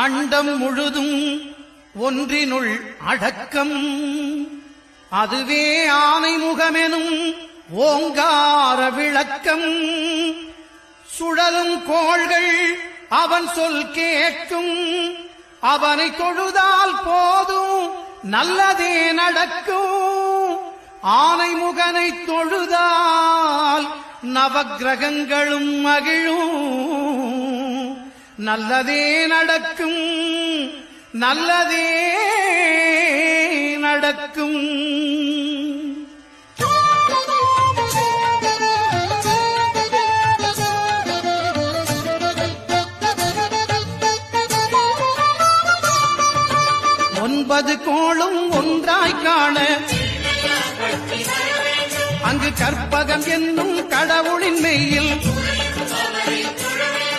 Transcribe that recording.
அண்டம் முழுதும் ஒன்றினுள் அடக்கம். அதுவே ஆனைமுகமெனும் ஓங்கார விளக்கம். சுழலும் கோள்கள் அவன் சொல் கேட்கும். அவனை தொழுதால் போதும் நல்லதே நடக்கும். ஆனைமுகனை தொழுதால் நவக்கிரகங்களும் மகிழும். நல்லதே நடக்கும், நல்லதே நடக்கும். ஒன்பது கோளும் ஒன்றாய் காண அங்கு கற்பகம் என்னும் கடவுளின் மெய்யில்